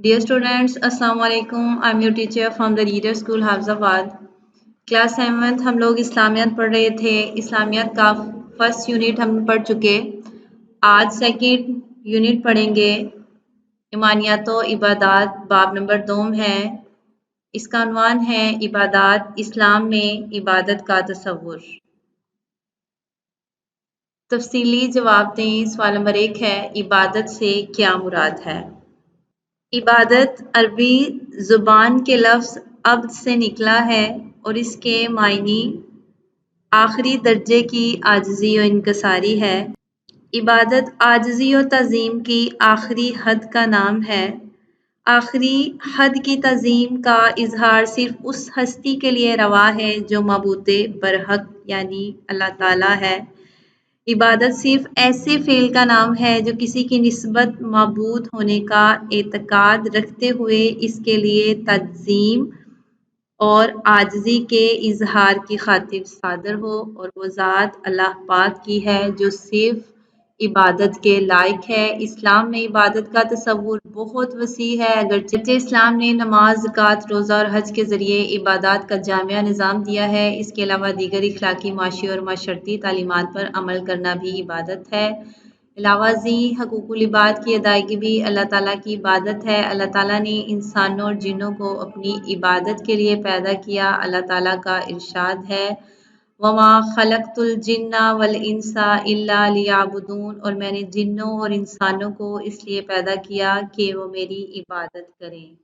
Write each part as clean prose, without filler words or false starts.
Dear students, Assalamu alaikum. I'm your teacher from the Reader School, Hafzabad. Class 7th हम लोग इस्लामियत पढ़ रहे थे। इस्लामियत का फर्स्ट यूनिट हम पढ़ चुके। आज सेकंड यूनिट पढ़ेंगे। ईमानियात व इबादात बाब नंबर 2 है। इसका उन्वान है इबादात इस्लाम में इबादत का तसव्वुर। तफसीली जवाब दें। सवाल नंबर 1 है, इबादत से क्या मुराद है? इबादत अरबी ज़ुबान के लफ्ज़ अब्द से निकला है और इसके मायनी आखिरी दर्जे की आजिज़ी व इनकसारी है। इबादत आजिज़ी व तज़ीम की आखिरी हद का नाम है। आखिरी हद की तज़ीम का इजहार सिर्फ उस हस्ती के लिए रवा है जो मबूद बरहक यानी अल्लाह ताला है। इबादत सिर्फ ऐसे फ़ेल का नाम है जो किसी की निस्बत मबूद होने का एतकाद रखते हुए इसके लिए तज़ीम और आजिज़ी के इजहार की खातिर सादर हो, और वो ज़ात अल्लाह पाक की है जो सिर्फ इबादत के लायक है। इस्लाम में इबादत का तसव्वुर बहुत वसी है। अगरचे इस्लाम ने नमाज, ज़कात, रोज़ा और हज के ज़रिए इबादत का जामिया निज़ाम दिया है, इसके अलावा दीगर इखलाकी, माशी और माशरती तालीमात पर अमल करना भी इबादत है। अलावा ज़ी हकूकुल इबाद की अदायगी भी अल्लाह ताला की इबादत है। अल्लाह ताला ने इंसानों और जिन्नों को अपनी इबादत के लिए पैदा किया। अल्लाह ताला का इरशाद है, वमा खलक़तुल जिन्ना वल इंसा इल्ला लियाबुदून, और मैंने जिन्नों और इंसानों को इसलिए पैदा किया कि वो मेरी इबादत करें।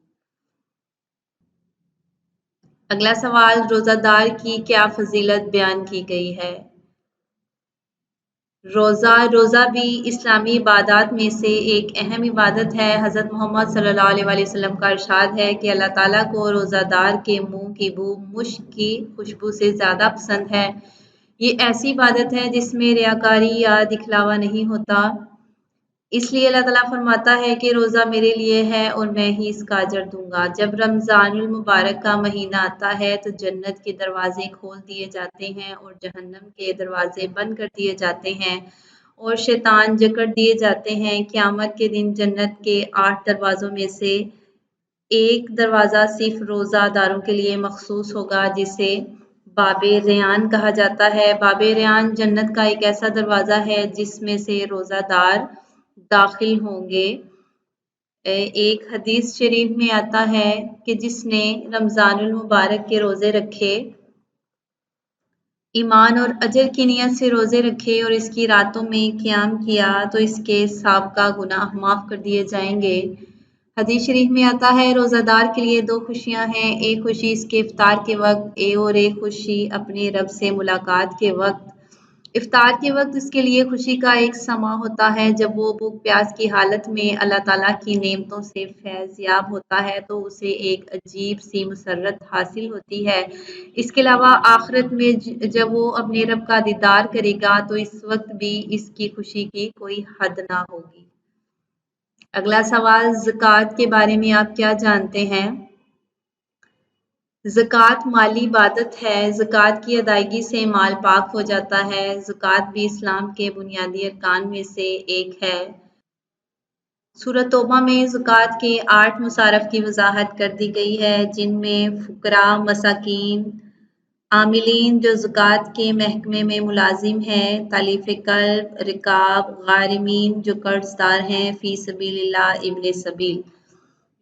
अगला सवाल, रोज़ादार की क्या फजीलत बयान की गई है? रोज़ा भी इस्लामी इबादत में से एक अहम इबादत है। हज़रत मोहम्मद सल्लल्लाहु अलैहि वसल्लम का इरशाद है कि अल्लाह ताला को रोज़ादार के मुंह की बू मुश्क की खुशबू से ज़्यादा पसंद है। ये ऐसी इबादत है जिसमें रियाकारी या दिखलावा नहीं होता। इसलिए अल्लाह ताला फरमाता है कि रोज़ा मेरे लिए है और मैं ही इसका अजर दूंगा। जब रमज़ानुल मुबारक का महीना आता है तो जन्नत के दरवाजे खोल दिए जाते हैं और जहन्नम के दरवाजे बंद कर दिए जाते हैं और शैतान जकड़ दिए जाते हैं। क़यामत के दिन जन्नत के 8 दरवाज़ों में से एक दरवाज़ा सिर्फ रोज़ादारों के लिए मखसूस होगा, जिसे बाबे रेयान कहा जाता है। बाबे रेयान जन्नत का एक ऐसा दरवाज़ा है जिसमें से रोज़ादार दाखिल होंगे। एक हदीस शरीफ में आता है कि जिसने रमज़ानुल मुबारक के रोज़े रखे, ईमान और अजर की नियत से रोज़े रखे और इसकी रातों में क़याम किया तो इसके साबका गुनाह माफ़ कर दिए जाएंगे। हदीस शरीफ में आता है, रोज़ादार के लिए 2 खुशियाँ हैं, एक खुशी इसके इफ्तार के वक्त और एक खुशी अपने रब से मुलाकात के वक्त। इफ्तार के वक्त इसके लिए खुशी का एक समा होता है। जब वो भूख प्यास की हालत में अल्लाह ताला की नेमतों से फैज़याब होता है तो उसे एक अजीब सी मसरत हासिल होती है। इसके अलावा आखिरत में जब वो अपने रब का दीदार करेगा तो इस वक्त भी इसकी खुशी की कोई हद ना होगी। अगला सवाल, ज़कात के बारे में आप क्या जानते हैं? ज़कात माली इबादत है। ज़कात की अदायगी से माल पाक हो जाता है। ज़कात भी इस्लाम के बुनियादी अरकान में से एक है। सूरह तौबा में ज़कात के 8 मुसारफ की वजाहत कर दी गई है, जिनमें फ़ुकरा, मसाकीन, आमिलीन जो ज़कात के महकमे में मुलाजिम हैं, तालीफ़ कल्ब, रिकाब, गारिमीन जो कर्ज़दार हैं, फ़ी सबीलिल्लाह, इब्ने सबील।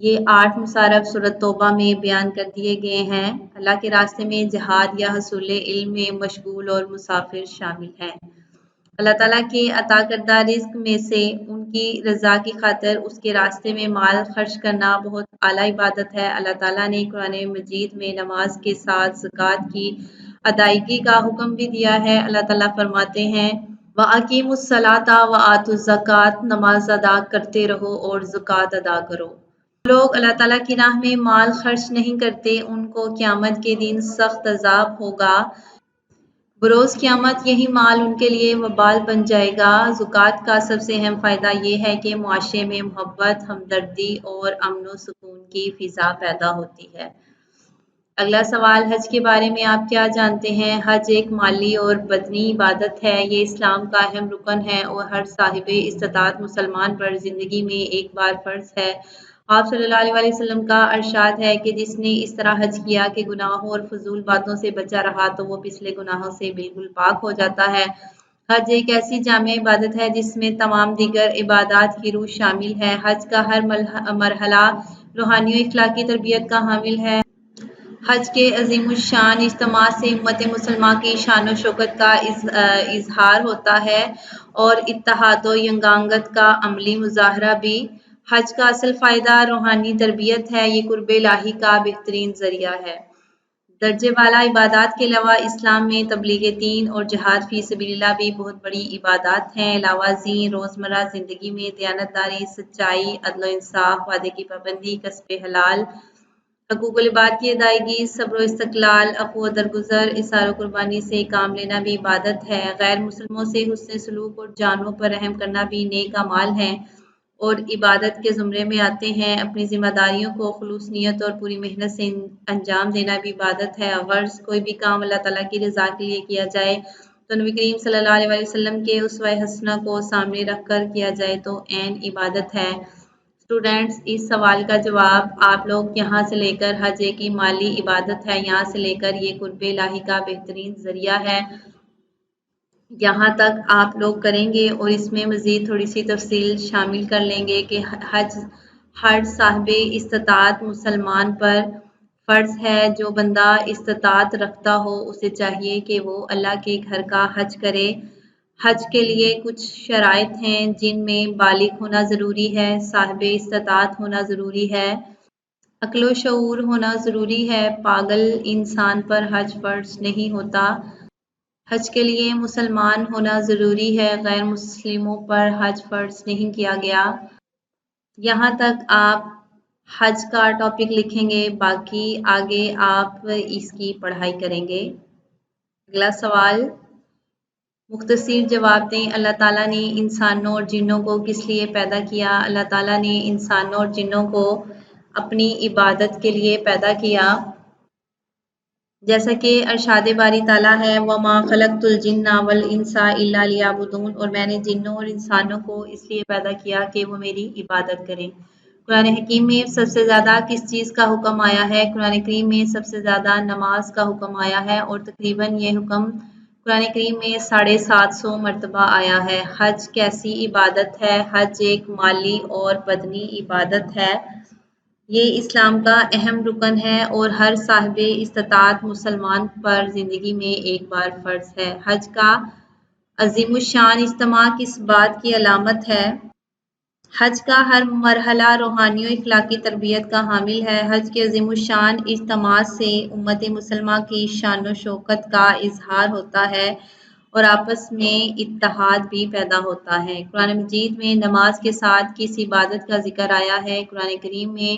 ये 8 मुसारफ सूरत तौबा में बयान कर दिए गए हैं। अल्लाह के रास्ते में जहाद या हसूल इल्म में मशगूल और मुसाफिर शामिल हैं। अल्लाह ताला के अता करदा रिज़्क में से उनकी रज़ा की खातिर उसके रास्ते में माल खर्च करना बहुत आला इबादत है। अल्लाह ताला ने कुरान मजीद में नमाज के साथ ज़कात की अदायगी का हुक्म भी दिया है। अल्लाह ताला फरमाते हैं, व अकीमुस्सलाता व आतुज़्ज़कात, नमाज अदा करते रहो और ज़कात अदा करो। लोग अल्लाह ताला की राह में माल खर्च नहीं करते, उनको क़यामत के दिन सख्त अज़ाब होगा। बरोज़ क़यामत यही माल उनके लिए वबाल बन जाएगा। ज़कात का सबसे अहम फ़ायदा ये है कि मुआशरे में मोहब्बत, हमदर्दी और अमन व सुकून की फ़िज़ा पैदा होती है। अगला सवाल, हज के बारे में आप क्या जानते हैं? हज एक माली और बदनी इबादत है। ये इस्लाम का अहम रुकन है और हर साहिब इस्तिताअत मुसलमान पर ज़िंदगी में एक बार फ़र्ज़ है। آپ صلی اللہ علیہ وسلم کا ارشاد ہے کہ جس نے اس طرح حج کیا کہ گناہوں اور فضول باتوں سے بچا رہا تو وہ پچھلے گناہوں سے بالکل پاک ہو جاتا ہے۔ حج ایک ایسی جامع عبادت ہے جس میں تمام دیگر عبادات کی روح شامل ہے۔ حج کا ہر مرحلہ روحانی و اخلاقی تربیت کا حامل ہے۔ حج کے عظیم الشان اجتماع سے امت مسلمہ کی شان و شوکت کا اظہار ہوتا ہے اور اتحاد و یگانگت کا عملی مظاہرہ بھی۔ حج کا اصل فائدہ روحانی تربیت ہے۔ یہ قرب الہی کا بہترین ذریعہ ہے۔ درجے والا عبادات کے علاوہ اسلام میں تبلیغ دین اور جہاد فی سبیل اللہ بھی بہت بڑی عبادات ہیں۔ علاوہ ازیں روزمرہ زندگی میں دیانتداری، سچائی، عدل و انصاف، وعدے کی پابندی، کسب حلال، حقوق العباد کی ادائیگی، صبر و استقلال، عفو و درگزر، اظہار و قربانی سے کام لینا بھی عبادت ہے۔ غیر مسلموں سے حسن سلوک اور جانوروں پر رحم کرنا بھی نیک اعمال ہیں اور عبادت کے زمرے میں آتے ہیں۔ اپنی ذمہ داریوں کو خلوص نیت اور پوری محنت سے انجام دینا بھی عبادت ہے۔ غرض کوئی بھی کام اللہ تعالیٰ کی رضا کے لیے کیا جائے تو نبی کریم صلی اللہ علیہ وسلم کے اسوہ حسنہ کو سامنے رکھ کر کیا جائے تو عین عبادت ہے۔ اسٹوڈینٹس، اس سوال کا جواب آپ لوگ یہاں سے لے کر حج ایک مالی عبادت ہے، یہاں سے لے کر یہ قرب الہی کا بہترین ذریعہ ہے، یہاں تک آپ لوگ کریں گے اور اس میں مزید تھوڑی سی تفصیل شامل کر لیں گے کہ حج ہر صاحب استطاعت مسلمان پر فرض ہے۔ جو بندہ استطاعت رکھتا ہو اسے چاہیے کہ وہ اللہ کے گھر کا حج کرے۔ حج کے لیے کچھ شرائط ہیں جن میں بالغ ہونا ضروری ہے، صاحب استطاعت ہونا ضروری ہے، عقل و شعور ہونا ضروری ہے۔ پاگل انسان پر حج فرض نہیں ہوتا۔ حج کے لیے مسلمان ہونا ضروری ہے، غیر مسلموں پر حج فرض نہیں کیا گیا۔ یہاں تک آپ حج کا ٹاپک لکھیں گے، باقی آگے آپ اس کی پڑھائی کریں گے۔ اگلا سوال، مختصر جواب دیں۔ اللہ تعالیٰ نے انسانوں اور جنوں کو کس لیے پیدا کیا؟ اللہ تعالیٰ نے انسانوں اور جنوں کو اپنی عبادت کے لیے پیدا کیا، جیسا کہ ارشاد باری تعالیٰ ہے وَمَا خَلَقْتُ الْجِنَّ وَالْإِنسَ إِلَّا لِيَعْبُدُونِ، اور میں نے جنوں اور انسانوں کو اس لیے پیدا کیا کہ وہ میری عبادت کریں۔ قرآن حکیم میں سب سے زیادہ کس چیز کا حکم آیا ہے؟ قرآن کریم میں سب سے زیادہ نماز کا حکم آیا ہے اور تقریباً یہ حکم قرآن کریم میں 750 مرتبہ آیا ہے۔ حج کیسی عبادت ہے؟ حج ایک مالی اور بدنی عبادت ہے۔ یہ اسلام کا اہم رکن ہے اور ہر صاحب استطاعت مسلمان پر زندگی میں ایک بار فرض ہے۔ حج کا عظیم الشان اجتماع کس بات کی علامت ہے؟ حج کا ہر مرحلہ روحانی و اخلاقی تربیت کا حامل ہے۔ حج کے عظیم الشان اجتماع سے امت مسلمہ کی شان و شوکت کا اظہار ہوتا ہے اور آپس میں اتحاد بھی پیدا ہوتا ہے۔ قرآن مجید میں نماز کے ساتھ کس عبادت کا ذکر آیا ہے؟ قرآن کریم میں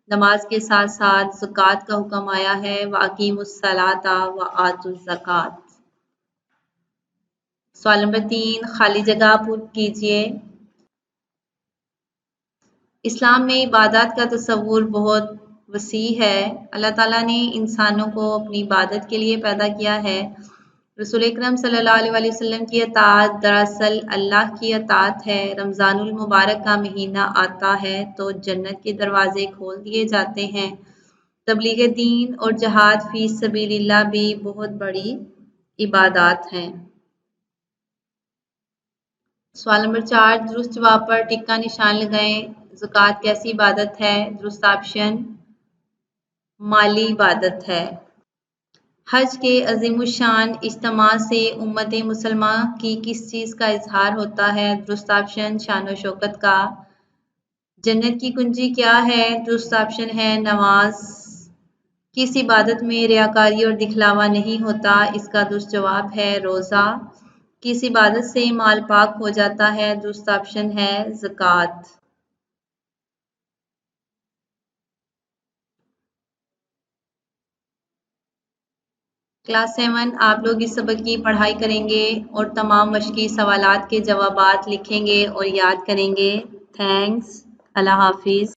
نماز کے ساتھ ساتھ زکوٰۃ کا حکم آیا ہے وَأَقِیمُوا الصَّلَاةَ وَآتُوا الزَّکَاةَ۔ سوال نمبر 3، خالی جگہ پر کیجیے۔ اسلام میں عبادات کا تصور بہت وسیع ہے۔ اللہ تعالیٰ نے انسانوں کو اپنی عبادت کے لیے پیدا کیا ہے۔ رسول اکرم صلی اللہ علیہ وسلم کی اطاعت دراصل اللہ کی اطاعت ہے۔ رمضان المبارک کا مہینہ آتا ہے تو جنت کے دروازے کھول دیے جاتے ہیں۔ تبلیغ دین اور جہاد فی سبیل اللہ بھی بہت بڑی عبادات ہیں۔ سوال نمبر 4، درست جواب پر ٹک کا نشان لگائیں۔ زکوٰۃ کیسی عبادت ہے؟ درست آپشن مالی عبادت ہے۔ حج کے عظیم الشان اجتماع سے امت مسلمہ کی کس چیز کا اظہار ہوتا ہے؟ درست آپشن شان و شوکت کا۔ جنت کی کنجی کیا ہے؟ درست آپشن ہے نماز۔ کس عبادت میں ریاکاری اور دکھلاوا نہیں ہوتا؟ اس کا درست جواب ہے روزہ۔ کس عبادت سے مال پاک ہو جاتا ہے؟ درست آپشن ہے زکوٰۃ۔ کلاس 7 آپ لوگ اس سبق کی پڑھائی کریں گے اور تمام مشقی سوالات کے جوابات لکھیں گے اور یاد کریں گے۔ تھینکس، اللہ حافظ۔